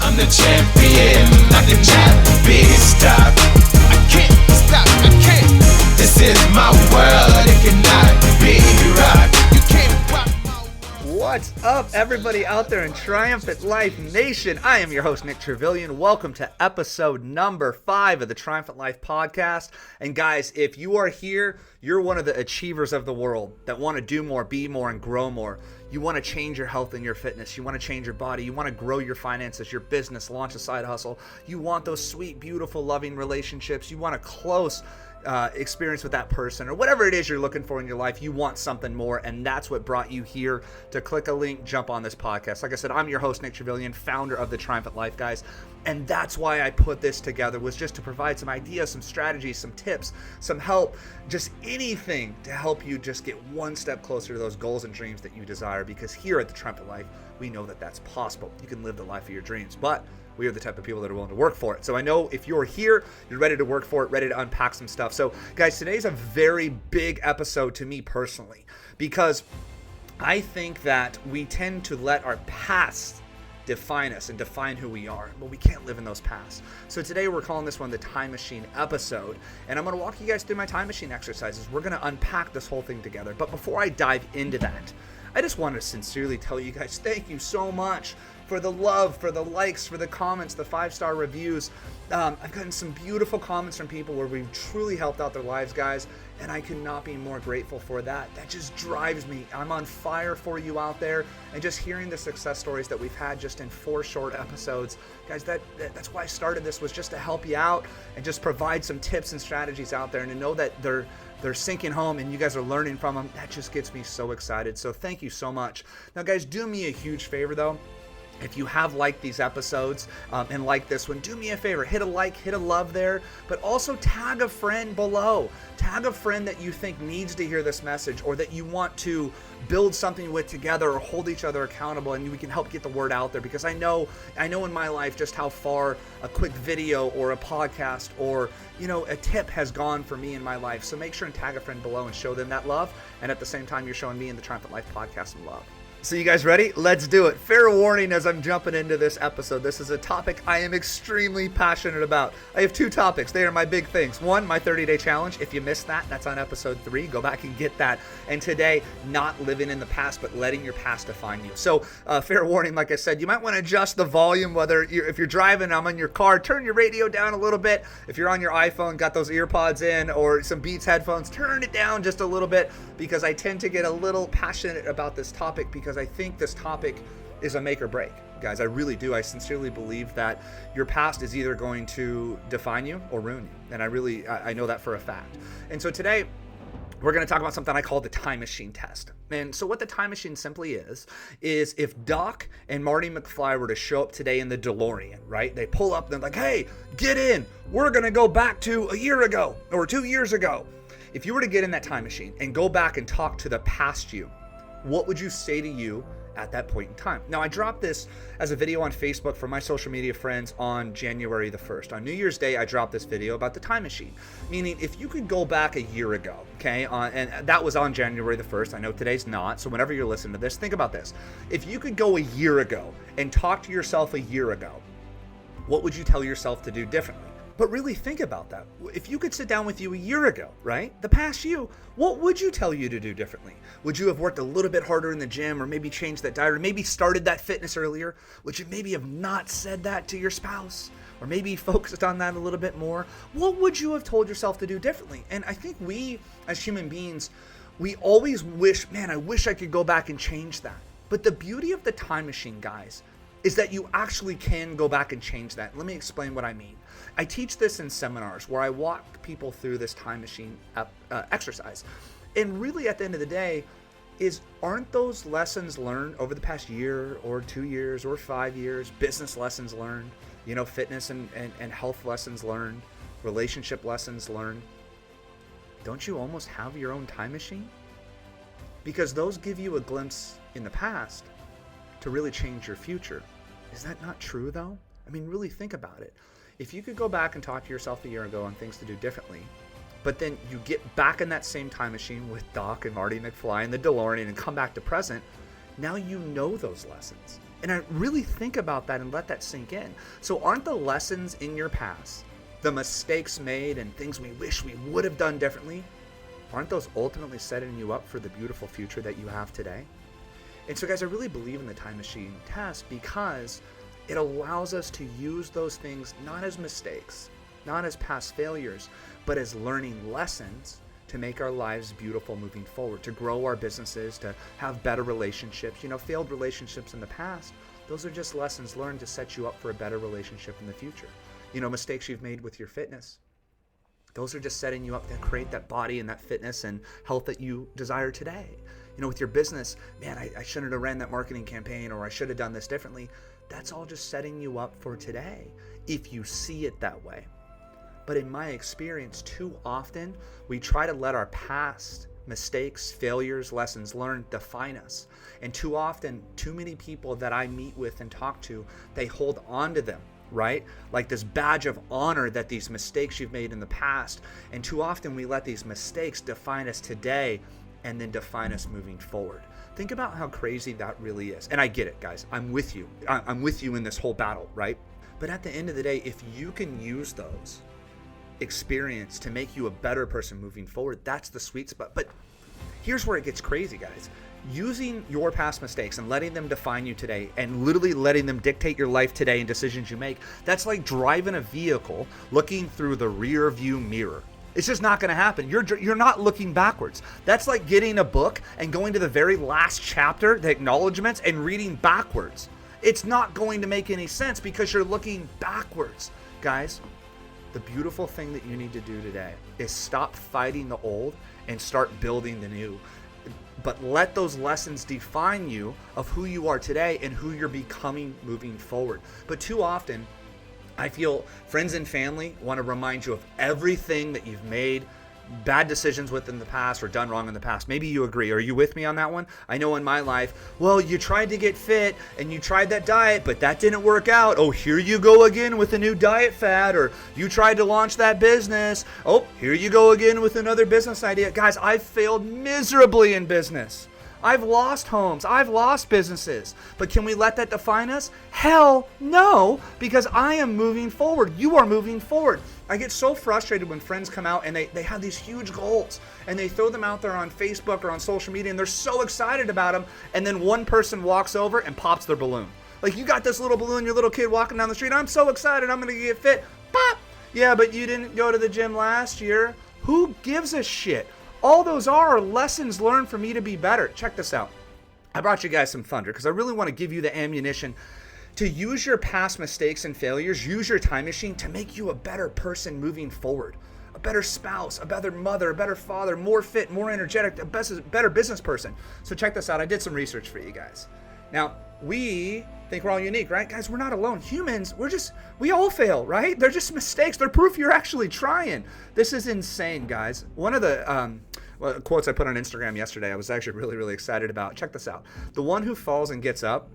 I'm the champion, I can not be stopped. I can't stop, I can't. This is my world, it cannot be rocked. You can't rock my world. What's up, everybody out there in Triumphant Life Nation? I am your host, Nick Trevelyan. Welcome to episode number 5 of the Triumphant Life podcast. And guys, if you are here, you're one of the achievers of the world that want to do more, be more, and grow more. You want to change your health and your fitness. You want to change your body. You want to grow your finances, your business, launch a side hustle. You want those sweet, beautiful, loving relationships. You want a close experience with that person, or whatever it is you're looking for in your life. You want something more, and that's what brought you here to click a link, jump on this podcast. Like I said, I'm your host, Nick Trevelyan, founder of the Triumphant Life, guys. And that's why I put this together, was just to provide some ideas, some strategies, some tips, some help, just anything to help you just get one step closer to those goals and dreams that you desire. Because here at the Triumphant Life, we know that that's possible. You can live the life of your dreams, but we are the type of people that are willing to work for it. So I know if you're here, you're ready to work for it, ready to unpack some stuff. So guys, today's a very big episode to me personally, because I think that we tend to let our past define us and define who we are, but we can't live in those pasts. So today we're calling this one the Time Machine episode, and I'm going to walk you guys through my time machine exercises. We're going to unpack this whole thing together. But before I dive into that, I just want to sincerely tell you guys, thank you so much for the love, for the likes, for the comments, the 5-star reviews. I've gotten some beautiful comments from people where we've truly helped out their lives, guys, and I could not be more grateful for that. That just drives me. I'm on fire for you out there, and just hearing the success stories that we've had just in 4 short episodes. Guys, that's why I started this, was just to help you out and just provide some tips and strategies out there, and to know that they're sinking home and you guys are learning from them. That just gets me so excited. So thank you so much. Now, guys, do me a huge favor, though. If you have liked these episodes and like this one, do me a favor, hit a like, hit a love there, but also tag a friend below. Tag a friend that you think needs to hear this message, or that you want to build something with together, or hold each other accountable, and we can help get the word out there. Because I know in my life just how far a quick video or a podcast or a tip has gone for me in my life. So make sure and tag a friend below and show them that love, and at the same time you're showing me and the Triumphant Life podcast some love. So you guys ready? Let's do it. Fair warning as I'm jumping into this episode. This is a topic I am extremely passionate about. I have 2 topics. They are my big things. One, my 30-day challenge. If you missed that, that's on episode 3. Go back and get that. And today, not living in the past, but letting your past define you. So fair warning, like I said, you might want to adjust the volume, if you're driving, I'm in your car, turn your radio down a little bit. If you're on your iPhone, got those ear pods in, or some Beats headphones, turn it down just a little bit, because I tend to get a little passionate about this topic, because I think this topic is a make or break. Guys, I really do. I sincerely believe that your past is either going to define you or ruin you. And I know that for a fact. And so today, we're going to talk about something I call the time machine test. And so what the time machine simply is if Doc and Marty McFly were to show up today in the DeLorean, right? They pull up, they're like, hey, get in. We're going to go back to a year ago or 2 years ago. If you were to get in that time machine and go back and talk to the past you, what would you say to you at that point in time? Now, I dropped this as a video on Facebook for my social media friends on January the 1st. On New Year's Day, I dropped this video about the time machine, meaning if you could go back a year ago, okay, and that was on January the 1st. I know today's not, so whenever you're listening to this, think about this. If you could go a year ago and talk to yourself a year ago, what would you tell yourself to do differently? But really think about that. If you could sit down with you a year ago, right? The past you, what would you tell you to do differently? Would you have worked a little bit harder in the gym, or maybe changed that diet, or maybe started that fitness earlier? Would you maybe have not said that to your spouse, or maybe focused on that a little bit more? What would you have told yourself to do differently? And I think we, as human beings, we always wish, man, I wish I could go back and change that. But the beauty of the time machine, guys, is that you actually can go back and change that. Let me explain what I mean. I teach this in seminars where I walk people through this time machine exercise. And really at the end of the day, aren't those lessons learned over the past year or 2 years or 5 years, business lessons learned, fitness and health lessons learned, relationship lessons learned? Don't you almost have your own time machine? Because those give you a glimpse in the past to really change your future. Is that not true though? I mean, really think about it. If you could go back and talk to yourself a year ago on things to do differently, but then you get back in that same time machine with Doc and Marty McFly and the DeLorean and come back to present, now you know those lessons. And I really think about that and let that sink in. So aren't the lessons in your past, the mistakes made and things we wish we would have done differently, aren't those ultimately setting you up for the beautiful future that you have today? And so guys, I really believe in the time machine test because it allows us to use those things not as mistakes, not as past failures, but as learning lessons to make our lives beautiful moving forward, to grow our businesses, to have better relationships. Failed relationships in the past, those are just lessons learned to set you up for a better relationship in the future. Mistakes you've made with your fitness, those are just setting you up to create that body and that fitness and health that you desire today. With your business, man, I shouldn't have ran that marketing campaign, or I should have done this differently. That's all just setting you up for today, if you see it that way. But in my experience, too often, we try to let our past mistakes, failures, lessons learned define us. And too often, too many people that I meet with and talk to, they hold on to them, right? Like this badge of honor that these mistakes you've made in the past. And too often we let these mistakes define us today and then define us moving forward. Think about how crazy that really is. And I get it, guys. I'm with you. I'm with you in this whole battle, right? But at the end of the day, if you can use those experience to make you a better person moving forward, that's the sweet spot. But here's where it gets crazy, guys. Using your past mistakes and letting them define you today and literally letting them dictate your life today and decisions you make, that's like driving a vehicle looking through the rear view mirror. It's just not going to happen. You're not looking backwards. That's like getting a book and going to the very last chapter, the acknowledgments, and reading backwards. It's not going to make any sense because you're looking backwards. Guys, the beautiful thing that you need to do today is stop fighting the old and start building the new. But let those lessons define you of who you are today and who you're becoming moving forward. But too often, I feel friends and family want to remind you of everything that you've made bad decisions with in the past or done wrong in the past. Maybe you agree. Are you with me on that one? I know in my life, well, you tried to get fit and you tried that diet, but that didn't work out. Oh, here you go again with a new diet fad. Or you tried to launch that business. Oh, here you go again with another business idea. Guys, I've failed miserably in business. I've lost homes. I've lost businesses. But can we let that define us? Hell no, because I am moving forward. You are moving forward. I get so frustrated when friends come out and they have these huge goals and they throw them out there on Facebook or on social media and they're so excited about them, and then one person walks over and pops their balloon. Like, you got this little balloon, your little kid walking down the street, I'm so excited, I'm going to get fit. Pop! Yeah, but you didn't go to the gym last year. Who gives a shit? All those are lessons learned for me to be better. Check this out. I brought you guys some thunder because I really want to give you the ammunition to use your past mistakes and failures, use your time machine to make you a better person moving forward. A better spouse, a better mother, a better father, more fit, more energetic, a better business person. So check this out. I did some research for you guys. Now, we think we're all unique, right? Guys, we're not alone. Humans, we all fail, right? They're just mistakes. They're proof you're actually trying. This is insane, guys. One of the quotes I put on Instagram yesterday, I was actually really, really excited about. Check this out. The one who falls and gets up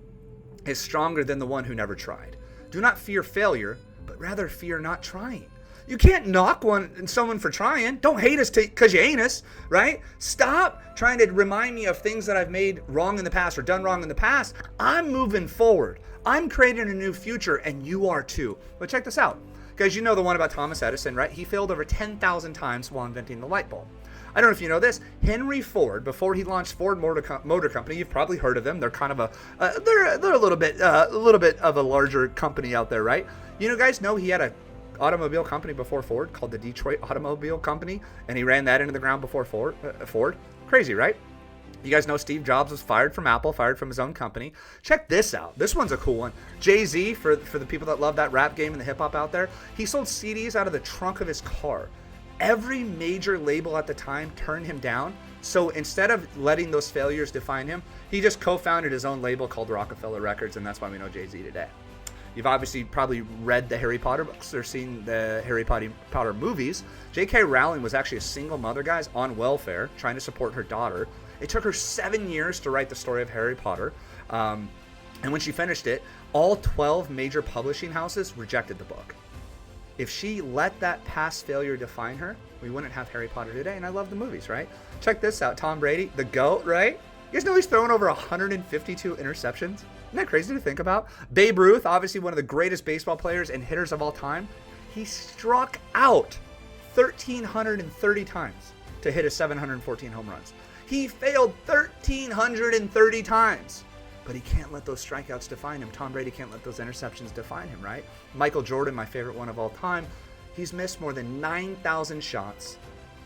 is stronger than the one who never tried. Do not fear failure, but rather fear not trying. You can't knock someone for trying. Don't hate us because you ain't us, right? Stop trying to remind me of things that I've made wrong in the past or done wrong in the past. I'm moving forward. I'm creating a new future, and you are too. But check this out. Guys, you know the one about Thomas Edison, right? He failed over 10,000 times while inventing the light bulb. I don't know if you know this. Henry Ford, before he launched Ford Motor Company, you've probably heard of them. They're kind of they're a little bit of a larger company out there, right? You know, guys know he had a automobile company before Ford called the Detroit Automobile Company, and he ran that into the ground before Ford. Crazy, right? You guys know Steve Jobs was fired from Apple, fired from his own company. Check this out. This one's a cool one. Jay-Z, for the people that love that rap game and the hip-hop out there, he sold CDs out of the trunk of his car. Every major label at the time turned him down. So instead of letting those failures define him, he just co-founded his own label called Rockefeller Records, and that's why we know Jay-Z today. You've obviously probably read the Harry Potter books or seen the Harry Potter movies. J.K. Rowling was actually a single mother, guys, on welfare, trying to support her daughter. It took her 7 years to write the story of Harry Potter. And when she finished it, all 12 major publishing houses rejected the book. If she let that past failure define her, we wouldn't have Harry Potter today. And I love the movies, right? Check this out. Tom Brady, the GOAT, right? You guys know he's thrown over 152 interceptions? Isn't that crazy to think about? Babe Ruth, obviously one of the greatest baseball players and hitters of all time, he struck out 1,330 times to hit his 714 home runs. He failed 1,330 times. But he can't let those strikeouts define him. Tom Brady can't let those interceptions define him, right? Michael Jordan, my favorite one of all time, he's missed more than 9,000 shots,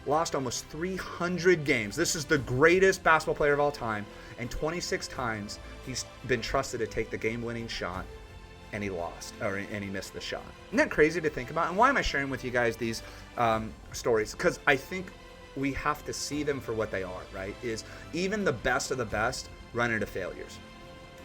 lost almost 300 games. This is the greatest basketball player of all time, and 26 times he's been trusted to take the game-winning shot, and he lost, and he missed the shot. Isn't that crazy to think about? And why am I sharing with you guys these stories? Because I think we have to see them for what they are, right? Is even the best of the best run into failures.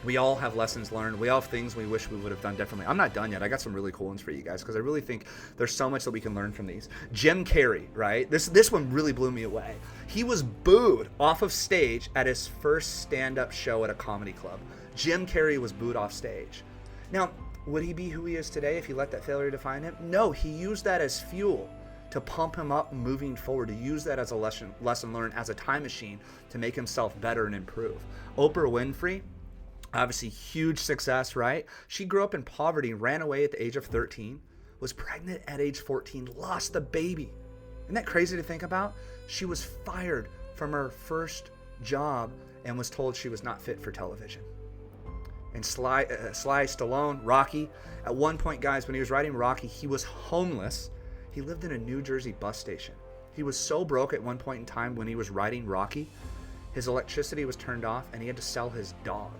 We all have lessons learned. We all have things we wish we would have done differently. I'm not done yet. I got some really cool ones for you guys because I really think there's so much that we can learn from these. Jim Carrey, right? This one really blew me away. He was booed off of stage at his first stand-up show at a comedy club. Jim Carrey was booed off stage. Now, would he be who he is today if he let that failure define him? No, he used that as fuel to pump him up moving forward, to use that as a lesson learned, as a time machine to make himself better and improve. Oprah Winfrey, obviously huge success, right? She grew up in poverty, ran away at the age of 13, was pregnant at age 14, lost the baby. Isn't that crazy to think about? She was fired from her first job and was told she was not fit for television. And Sly Stallone, Rocky, at one point, guys, when he was writing Rocky, he was homeless. He lived in a New Jersey bus station. He was so broke at one point in time when he was writing Rocky, his electricity was turned off and he had to sell his dog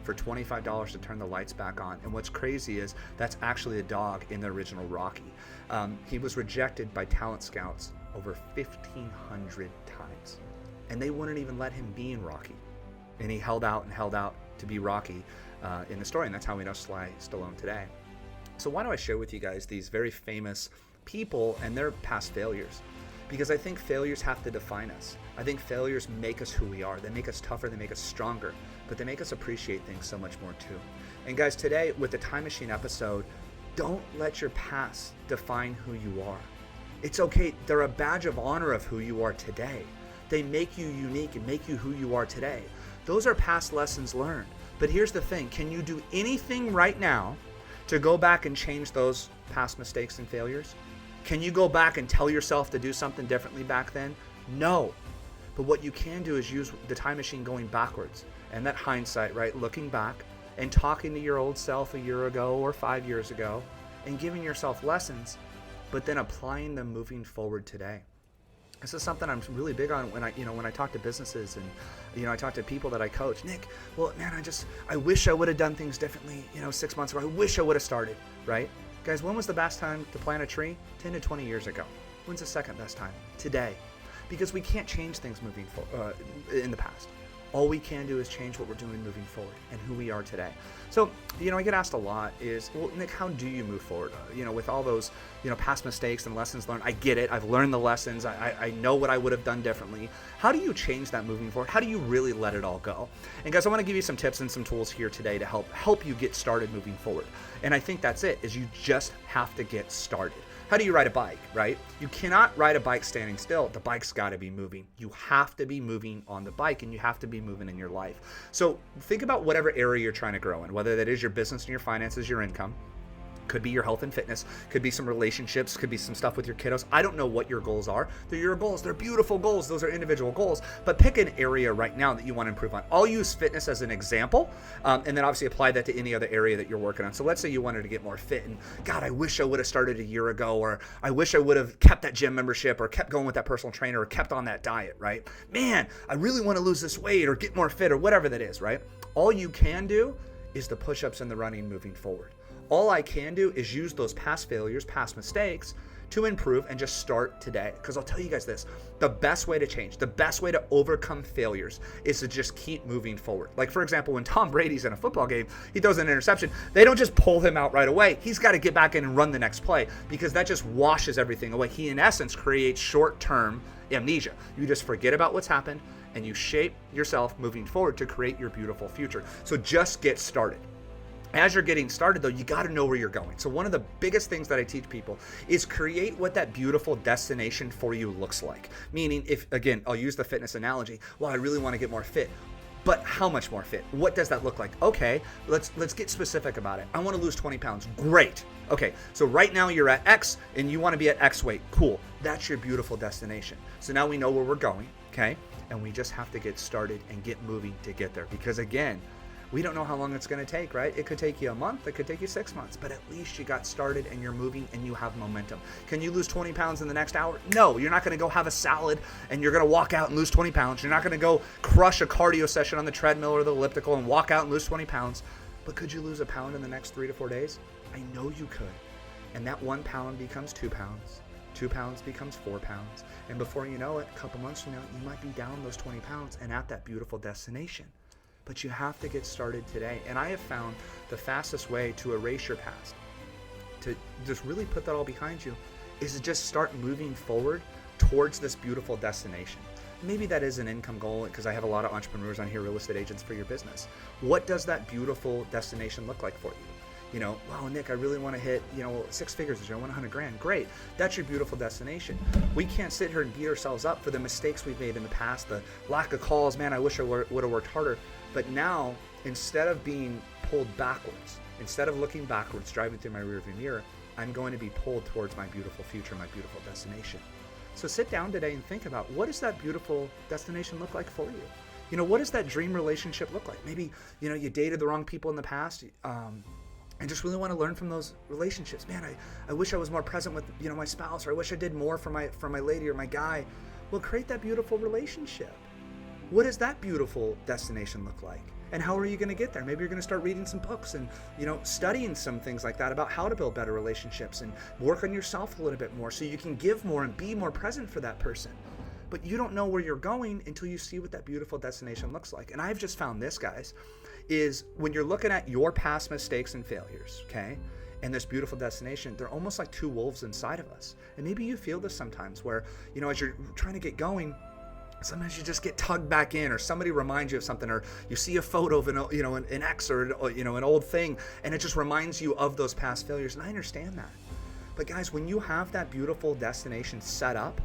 for $25 to turn the lights back on. And what's crazy is that's actually a dog in the original Rocky. He was rejected by talent scouts over 1,500 times. And they wouldn't even let him be in Rocky. And he held out to be Rocky in the story. And that's how we know Sly Stallone today. So why do I share with you guys these very famous people and their past failures? Because I think failures have to define us. I think failures make us who we are. They make us tougher, they make us stronger, but they make us appreciate things so much more too. And guys, today with the Time Machine episode, don't let your past define who you are. It's okay. They're a badge of honor of who you are today. They make you unique and make you who you are today. Those are past lessons learned. But here's the thing. Can you do anything right now to go back and change those past mistakes and failures? Can you go back and tell yourself to do something differently back then? No. But what you can do is use the time machine going backwards and that hindsight, right? Looking back and talking to your old self a year ago or 5 years ago and giving yourself lessons, but then applying them moving forward today. This is something I'm really big on when I talk to businesses and, I talk to people that I coach. Nick, well, man, I wish I would have done things differently, 6 months ago. I wish I would have started, right? Guys, when was the best time to plant a tree? 10 to 20 years ago. When's the second best time? Today. Because we can't change things moving forward in the past. All we can do is change what we're doing moving forward and who we are today. So, I get asked a lot is, well, Nick, how do you move forward? With all those, past mistakes and lessons learned. I get it. I've learned the lessons. I know what I would have done differently. How do you change that moving forward? How do you really let it all go? And guys, I want to give you some tips and some tools here today to help you get started moving forward. And I think that's it, is you just have to get started. How do you ride a bike, right? You cannot ride a bike standing still. The bike's got to be moving. You have to be moving on the bike, and you have to be moving in your life. So think about whatever area you're trying to grow in, whether that is your business and your finances, your income. Could be your health and fitness, could be some relationships, could be some stuff with your kiddos. I don't know what your goals are. They're your goals. They're beautiful goals. Those are individual goals. But pick an area right now that you want to improve on. I'll use fitness as an example, and then obviously apply that to any other area that you're working on. So let's say you wanted to get more fit, and God, I wish I would have started a year ago, or I wish I would have kept that gym membership, or kept going with that personal trainer, or kept on that diet, right? Man, I really want to lose this weight, or get more fit, or whatever that is, right? All you can do is the push-ups and the running moving forward. All I can do is use those past failures, past mistakes to improve and just start today. Because I'll tell you guys this, the best way to change, the best way to overcome failures is to just keep moving forward. Like, for example, when Tom Brady's in a football game, he throws an interception. They don't just pull him out right away. He's got to get back in and run the next play, because that just washes everything away. He, in essence, creates short-term amnesia. You just forget about what's happened and you shape yourself moving forward to create your beautiful future. So just get started. As you're getting started, though, you got to know where you're going. So one of the biggest things that I teach people is create what that beautiful destination for you looks like. Meaning, if, again, I'll use the fitness analogy. Well, I really want to get more fit. But how much more fit? What does that look like? Okay, let's get specific about it. I want to lose 20 pounds. Great. Okay, so right now you're at X and you want to be at X weight. Cool. That's your beautiful destination. So now we know where we're going, okay? And we just have to get started and get moving to get there. Because again, we don't know how long it's going to take, right? It could take you a month, it could take you 6 months, but at least you got started and you're moving and you have momentum. Can you lose 20 pounds in the next hour? No, you're not going to go have a salad and you're going to walk out and lose 20 pounds. You're not going to go crush a cardio session on the treadmill or the elliptical and walk out and lose 20 pounds. But could you lose a pound in the next 3 to 4 days? I know you could. And that 1 pound becomes 2 pounds. 2 pounds becomes 4 pounds. And before you know it, a couple months from now, you might be down those 20 pounds and at that beautiful destination. But you have to get started today. And I have found the fastest way to erase your past, to just really put that all behind you, is to just start moving forward towards this beautiful destination. Maybe that is an income goal, because I have a lot of entrepreneurs on here, real estate agents for your business. What does that beautiful destination look like for you? You know, wow, Nick, I really want to hit, 6 figures this year. I want 100 grand. Great. That's your beautiful destination. We can't sit here and beat ourselves up for the mistakes we've made in the past, the lack of calls. Man, I wish I would have worked harder. But now, instead of being pulled backwards, instead of looking backwards, driving through my rearview mirror, I'm going to be pulled towards my beautiful future, my beautiful destination. So sit down today and think about, what does that beautiful destination look like for you? What does that dream relationship look like? Maybe, you dated the wrong people in the past, and just really want to learn from those relationships. Man, I wish I was more present with, my spouse, or I wish I did more for my lady or my guy. Well, create that beautiful relationship. What does that beautiful destination look like? And how are you going to get there? Maybe you're going to start reading some books and, studying some things like that about how to build better relationships and work on yourself a little bit more so you can give more and be more present for that person. But you don't know where you're going until you see what that beautiful destination looks like. And I've just found this, guys, is when you're looking at your past mistakes and failures, okay, and this beautiful destination, they're almost like two wolves inside of us. And maybe you feel this sometimes where, as you're trying to get going, sometimes you just get tugged back in, or somebody reminds you of something, or you see a photo of an ex or an old thing, and it just reminds you of those past failures. And I understand that. But guys, when you have that beautiful destination set up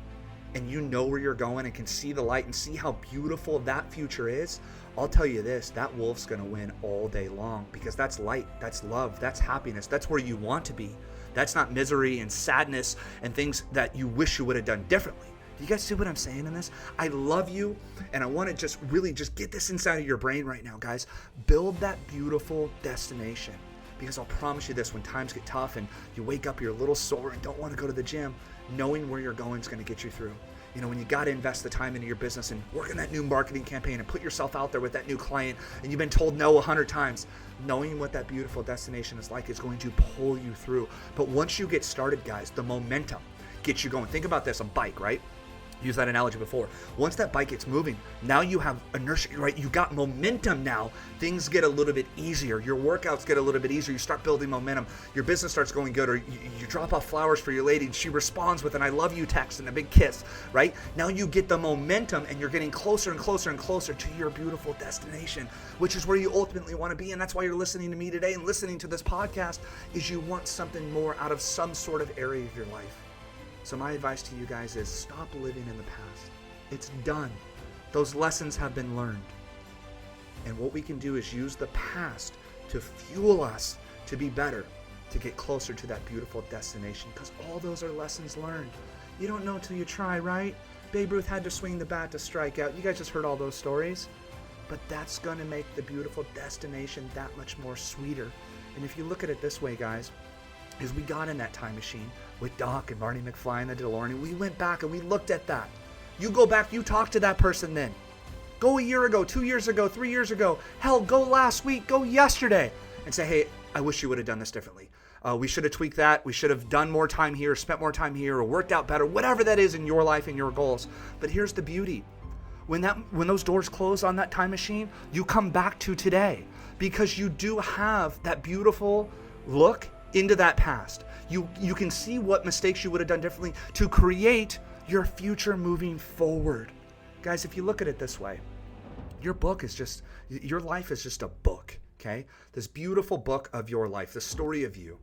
and you know where you're going and can see the light and see how beautiful that future is, I'll tell you this, that wolf's going to win all day long, because that's light, that's love, that's happiness, that's where you want to be. That's not misery and sadness and things that you wish you would have done differently. Do you guys see what I'm saying in this? I love you, and I want to just really just get this inside of your brain right now, guys. Build that beautiful destination, because I'll promise you this, when times get tough and you wake up, you're a little sore and don't want to go to the gym, knowing where you're going is going to get you through. When you got to invest the time into your business and work on that new marketing campaign and put yourself out there with that new client, and you've been told no 100 times, knowing what that beautiful destination is like is going to pull you through. But once you get started, guys, the momentum gets you going. Think about this, a bike, right? Use that analogy before. Once that bike gets moving, now you have inertia, right? You got momentum now. Things get a little bit easier. Your workouts get a little bit easier. You start building momentum. Your business starts going good, or you drop off flowers for your lady and she responds with an I love you text and a big kiss, right? Now you get the momentum and you're getting closer and closer and closer to your beautiful destination, which is where you ultimately want to be. And that's why you're listening to me today and listening to this podcast, is you want something more out of some sort of area of your life. So my advice to you guys is stop living in the past. It's done. Those lessons have been learned. And what we can do is use the past to fuel us to be better, to get closer to that beautiful destination, because all those are lessons learned. You don't know till you try, right? Babe Ruth had to swing the bat to strike out. You guys just heard all those stories. But that's going to make the beautiful destination that much more sweeter. And if you look at it this way, guys, is we got in that time machine with Doc and Marty McFly and the DeLorean. We went back and we looked at that. You go back, you talk to that person then. Go a year ago, 2 years ago, 3 years ago. Hell, go last week, go yesterday. And say, hey, I wish you would have done this differently. We should have tweaked that. We should have done more time here, spent more time here, or worked out better, whatever that is in your life and your goals. But here's the beauty. When those doors close on that time machine, you come back to today, because you do have that beautiful look into that past. You can see what mistakes you would have done differently to create your future moving forward. Guys, if you look at it this way, your life is just a book, okay? This beautiful book of your life, the story of you.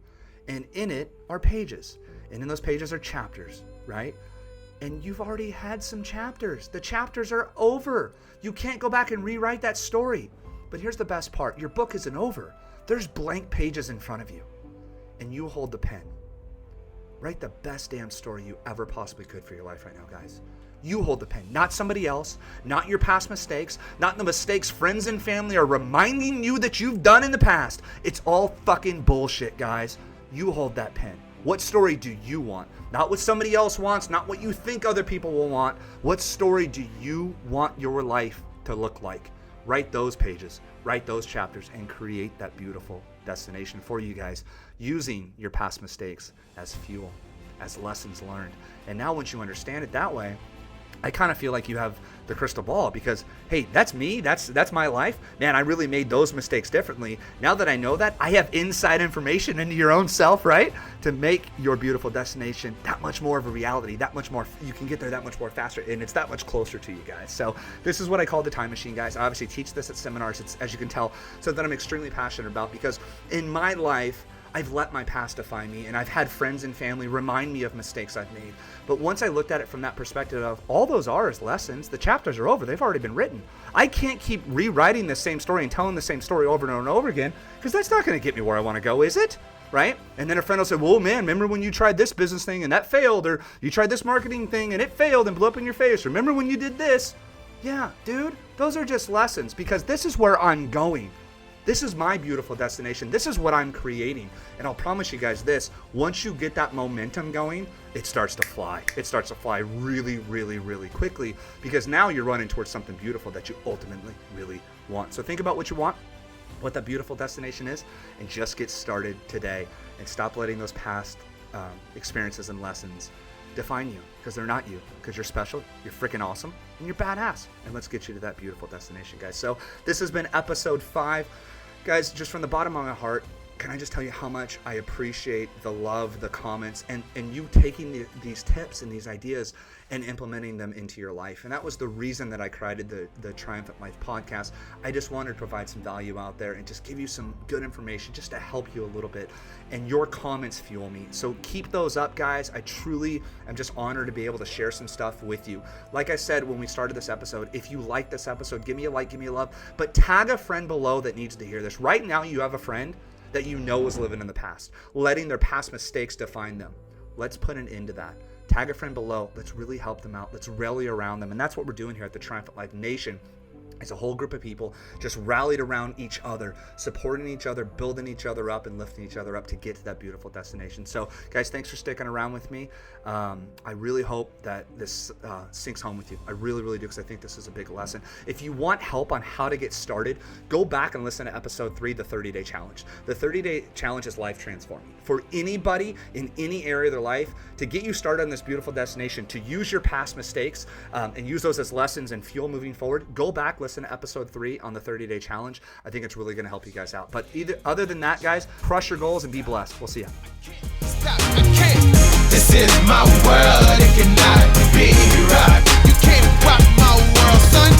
And in it are pages. And in those pages are chapters, right? and you've already had some chapters. The chapters are over. You can't go back and rewrite that story. But here's the best part. Your book isn't over. There's blank pages in front of you, and you hold the pen. Write the best damn story you ever possibly could for your life right now, guys. You hold the pen, not somebody else, not your past mistakes, not the mistakes friends and family are reminding you that you've done in the past. It's all fucking bullshit, guys. You hold that pen. What story do you want? Not what somebody else wants, not what you think other people will want. What story do you want your life to look like? Write those pages, write those chapters, and create that beautiful destination for you guys using your past mistakes as fuel, as lessons learned. And now once you understand it that way, I kind of feel like you have the crystal ball because, hey, that's me. That's my life. Man, I really made those mistakes differently. Now that I know that, I have inside information into your own self, right? To make your beautiful destination that much more of a reality, that much more, you can get there that much more faster, and it's that much closer to you guys. So this is what I call the time machine, guys. I obviously teach this at seminars. It's, as you can tell, something I'm extremely passionate about because in my life, I've let my past define me, and I've had friends and family remind me of mistakes I've made. But once I looked at it from that perspective of all those are is lessons, the chapters are over. They've already been written. I can't keep rewriting the same story and telling the same story over and over and over again because that's not going to get me where I want to go, is it? Right? And then a friend will say, well, man, remember when you tried this business thing and that failed, or you tried this marketing thing and it failed and blew up in your face. Remember when you did this? Yeah, dude, those are just lessons because this is where I'm going. This is my beautiful destination. This is what I'm creating. And I'll promise you guys this, once you get that momentum going, it starts to fly. It starts to fly really, really, really quickly because now you're running towards something beautiful that you ultimately really want. So think about what you want, what that beautiful destination is, and just get started today and stop letting those past experiences and lessons define you because they're not you, because you're special, you're freaking awesome, and you're badass. And let's get you to that beautiful destination, guys. So this has been episode 5. Guys, just from the bottom of my heart, can I just tell you how much I appreciate the love, the comments, and you taking these tips and these ideas and implementing them into your life. And that was the reason that I created the Triumphant Life podcast. I just wanted to provide some value out there and just give you some good information just to help you a little bit. And your comments fuel me. So keep those up, guys. I truly am just honored to be able to share some stuff with you. Like I said when we started this episode, if you like this episode, give me a like, give me a love, but tag a friend below that needs to hear this. Right now, you have a friend that you know is living in the past, letting their past mistakes define them. Let's put an end to that. Tag a friend below. Let's really help them out. Let's rally around them. And that's what we're doing here at the Triumphant Life Nation. It's a whole group of people just rallied around each other, supporting each other, building each other up, and lifting each other up to get to that beautiful destination. So, guys, thanks for sticking around with me. I really hope that this sinks home with you. I really, really do, because I think this is a big lesson. If you want help on how to get started, go back and listen to episode 3, the 30-day challenge. The 30-day challenge is life transforming. For anybody in any area of their life, to get you started on this beautiful destination, to use your past mistakes and use those as lessons and fuel moving forward, go back, listen to episode 3 on the 30-day challenge. I think it's really going to help you guys out. But other than that, guys, crush your goals and be blessed. We'll see ya. This is my world, it cannot be rocked. You can't rock my world, son.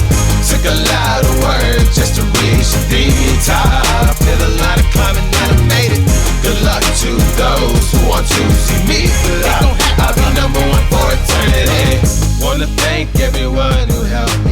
Took a lot of work just to reach the top. Did a lot of climbing and I made it. Good luck to those who want to see me fly. I'll be #1 for eternity. Wanna thank everyone who helped me.